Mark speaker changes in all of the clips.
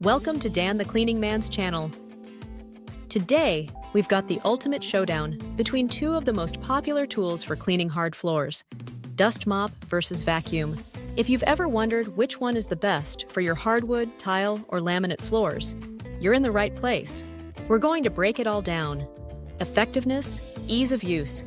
Speaker 1: Welcome to Dan the Cleaning Man's channel. Today, we've got the ultimate showdown between two of the most popular tools for cleaning hard floors, dust mop versus vacuum. If you've ever wondered which one is the best for your hardwood, tile, or laminate floors, you're in the right place. We're going to break it all down: effectiveness, ease of use,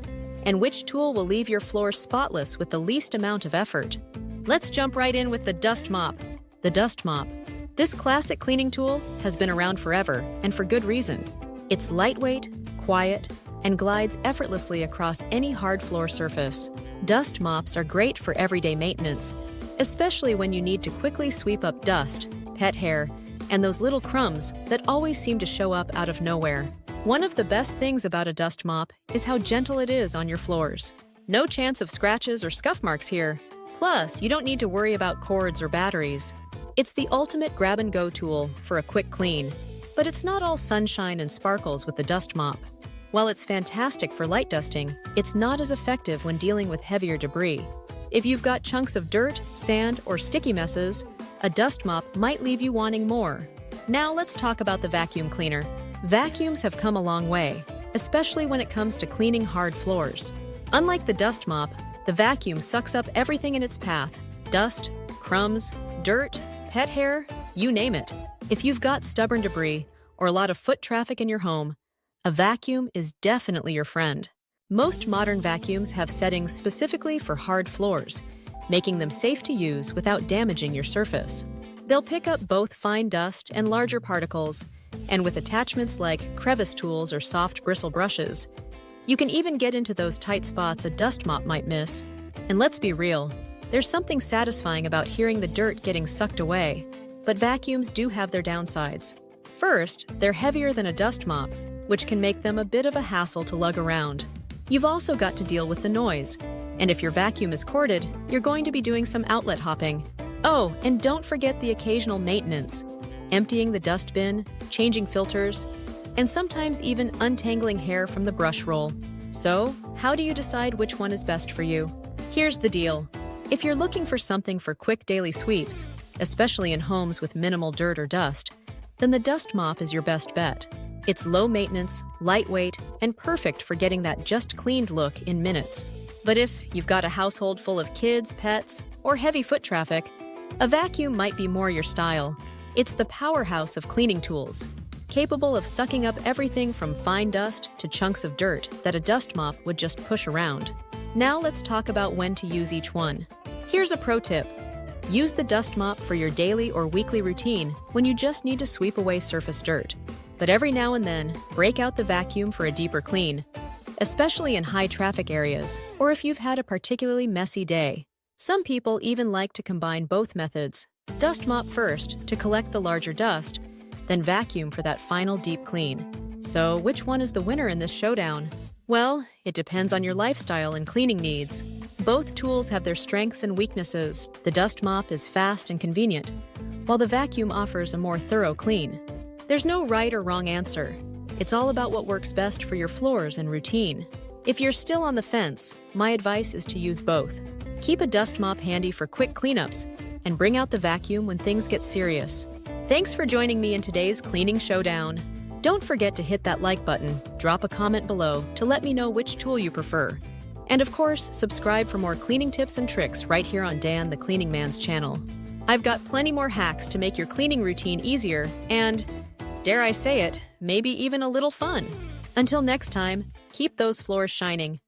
Speaker 1: and which tool will leave your floor spotless with the least amount of effort. Let's jump right in with the dust mop. The dust mop. This classic cleaning tool has been around forever, and for good reason. It's lightweight, quiet, and glides effortlessly across any hard floor surface. Dust mops are great for everyday maintenance, especially when you need to quickly sweep up dust, pet hair, and those little crumbs that always seem to show up out of nowhere. One of the best things about a dust mop is how gentle it is on your floors. No chance of scratches or scuff marks here. Plus, you don't need to worry about cords or batteries. It's the ultimate grab-and-go tool for a quick clean. But it's not all sunshine and sparkles with the dust mop. While it's fantastic for light dusting, it's not as effective when dealing with heavier debris. If you've got chunks of dirt, sand, or sticky messes, a dust mop might leave you wanting more. Now let's talk about the vacuum cleaner. Vacuums have come a long way, especially when it comes to cleaning hard floors. Unlike the dust mop, the vacuum sucks up everything in its path: dust, crumbs, dirt, pet hair, you name it. If you've got stubborn debris or a lot of foot traffic in your home, a vacuum is definitely your friend. Most modern vacuums have settings specifically for hard floors, making them safe to use without damaging your surface. They'll pick up both fine dust and larger particles, and with attachments like crevice tools or soft bristle brushes, you can even get into those tight spots a dust mop might miss. And let's be real, there's something satisfying about hearing the dirt getting sucked away. But vacuums do have their downsides. First, they're heavier than a dust mop, which can make them a bit of a hassle to lug around. You've also got to deal with the noise, and if your vacuum is corded, you're going to be doing some outlet hopping. Oh, and don't forget the occasional maintenance: emptying the dust bin, changing filters, and sometimes even untangling hair from the brush roll. So, how do you decide which one is best for you? Here's the deal. If you're looking for something for quick daily sweeps, especially in homes with minimal dirt or dust, then the dust mop is your best bet. It's low maintenance, lightweight, and perfect for getting that just cleaned look in minutes. But if you've got a household full of kids, pets, or heavy foot traffic, a vacuum might be more your style. It's the powerhouse of cleaning tools, capable of sucking up everything from fine dust to chunks of dirt that a dust mop would just push around. Now let's talk about when to use each one. Here's a pro tip. Use the dust mop for your daily or weekly routine when you just need to sweep away surface dirt. But every now and then, break out the vacuum for a deeper clean, especially in high traffic areas or if you've had a particularly messy day. Some people even like to combine both methods: dust mop first to collect the larger dust, then vacuum for that final deep clean. So which one is the winner in this showdown? Well, it depends on your lifestyle and cleaning needs. Both tools have their strengths and weaknesses. The dust mop is fast and convenient, while the vacuum offers a more thorough clean. There's no right or wrong answer. It's all about what works best for your floors and routine. If you're still on the fence, my advice is to use both. Keep a dust mop handy for quick cleanups, and bring out the vacuum when things get serious. Thanks for joining me in today's Cleaning Showdown. Don't forget to hit that like button, drop a comment below to let me know which tool you prefer. And of course, subscribe for more cleaning tips and tricks right here on Dan the Cleaning Man's channel. I've got plenty more hacks to make your cleaning routine easier and, dare I say it, maybe even a little fun. Until next time, keep those floors shining.